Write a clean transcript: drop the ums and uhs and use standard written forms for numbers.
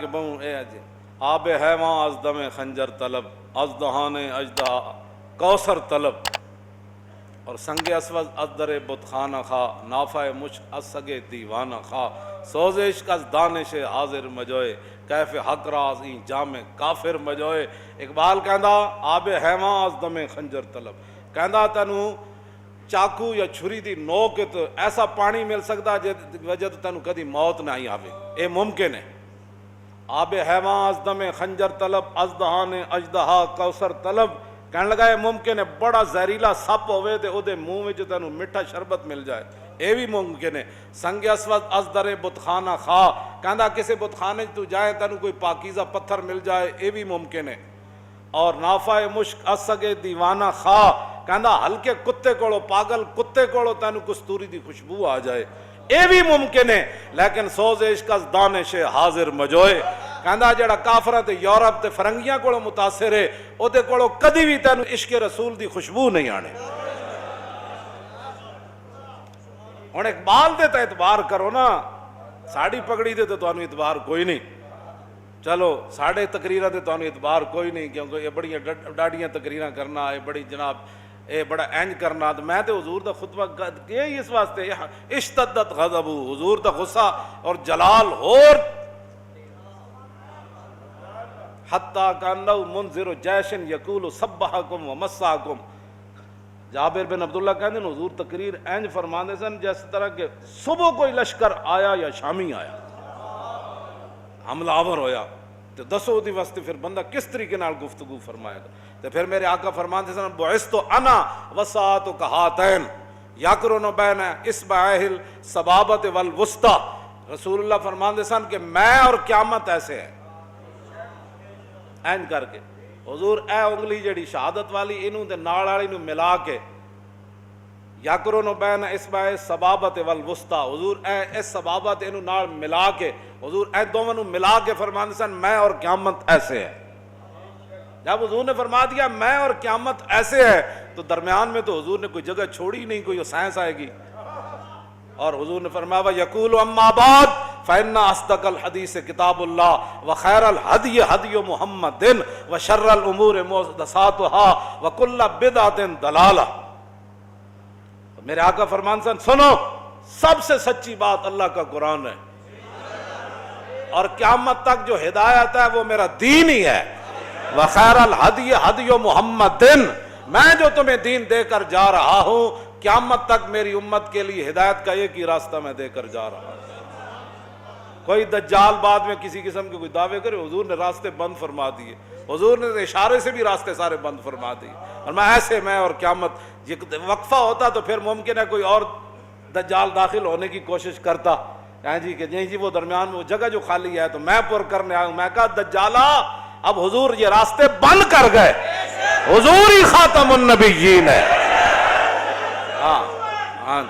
کہ بہوں اے آب حیواں از دم خنجر طلب از دہان اجدہا کوثر طلب، اور سنگ اسود از در بت خانہ خواہ نافع مشک از سگے دیوانہ خواہ سوز عشق از دانش حاضر مجوئے کیف حق راز این جام کافر مجوئے۔ اقبال کہندا آب حیواں از دم خنجر طلب، کہندا تینوں چاقو یا چھری دی نوک تو ایسا پانی مل سکتا جے وجہ تو تینوں کدی موت نہیں آوے، اے ممکن ہے۔ آب حیواں از دم خنجر طلب از دہان اجدہا کوثر طلب، کہنے لگا یہ ممکن ہے بڑا زہریلا سپ ہوئے تے او دے منہ وچ تینوں میٹھا شربت مل جائے، اے بھی ممکن ہے۔ سنگ اسود از در بت خانہ خواہ، کہندا کسے بت خانے تو جائے تینوں کوئی پاکیزہ پتھر مل جائے، اے بھی ممکن ہے۔ اور نافع مشک از سگے دیوانہ خواہ، کہندا ہلکے کتے کولو پاگل کتے کولو تینوں کستوری دی خوشبو آ جائے، اے بھی ممکن ہے۔ لیکن سوز عشق از دانش حاضر مجوئے، کہندا جڑا کافراں تے یورپ تے فرنگیاں کولو متاثر ہے او دے کولو کدی بھی تینوں عشق رسول دی خوشبو نہیں آنے۔ ہن اقبال دے تے اعتبار کرو نا، ساڑی پگڑی دے تے تانوں اعتبار کوئی نہیں، چلو ساڑھے تقریراں تے تانوں اعتبار کوئی نہیں، کیونکہ یہ بڑی ڈاڈیاں تقریراں کرنا، یہ بڑی جناب اے بڑا اینج کرنا، تو میں تے حضور دا خطبہ کہ اس واسطے اشتدت غضب، حضور دا غصہ اور جلال ہور حتیٰ کانہ منذر جیشن یقول سبحکم ومساکم۔ جابر بن عبداللہ کہتے ہیں حضور تقریر اینج فرماندے سن جس طرح کہ صبح کوئی لشکر آیا یا شامی آیا، حملہ آور ہویا، تو دسو دی واسطے پھر بندہ کس طریقے نال گفتگو فرمائے گا۔ تو پھر میرے آقا فرماندے سن بعثت انا وساعت کہاتین یقرن بین اصبعیہ السبابۃ والوسطی، رسول اللہ فرماندے سن کہ میں اور قیامت ایسے ہے، این کر کے حضور اے انگلی جڑی شہادت والی انہوں دے نال والی نو ملا کے یقرن بین اصبع السبابۃ والوسطی، حضور اے اس سبابت انہوں نال ملا کے، حضور اے دونوں نو ملا کے فرماندے سن میں اور قیامت ایسے ہے۔ جب حضور نے فرما دیا میں اور قیامت ایسے ہے تو درمیان میں تو حضور نے کوئی جگہ چھوڑی نہیں، کوئی سائنس آئے گی۔ اور حضور نے فرمایا وَيَقُولُ أَمَّا بَعْدُ فَإِنَّ أَصْدَقَ الْحَدِيثِ كِتَابُ اللَّهِ وَخَيْرَ الْهَدْيِ هَدْيُ مُحَمَّدٍ وَشَرَّ الْأُمُورِ مُحْدَثَاتُهَا وَكُلُّ بِدْعَةٍ ضَلَالَةٍ۔ میرے آقا فرمان سنو، سب سے سچی بات اللہ کا قرآن ہے، اور قیامت تک جو ہدایت ہے وہ میرا دین ہی ہے۔ وَخَيْرَ الْهَدْيِ هَدْيُ مُحَمَّدٍ، میں جو تمہیں دین دے کر جا رہا ہوں قیامت تک میری امت کے لیے ہدایت کا ایک ہی راستہ میں دے کر جا رہا ہوں۔ کوئی دجال بعد میں کسی قسم کے کوئی دعوے کرے، حضور نے راستے بند فرما دیے، حضور نے اشارے سے بھی راستے سارے بند فرما دیے، اور میں ایسے میں اور قیامت وقفہ ہوتا تو پھر ممکن ہے کوئی اور دجال داخل ہونے کی کوشش کرتا جی کہ نہیں جی وہ درمیان میں وہ جگہ جو خالی ہے تو میں پر کرنے آؤں۔ میں کہا دجالا اب حضور یہ راستے بند کر گئے، حضور ہی خاتم النبیین ہے۔ ہاں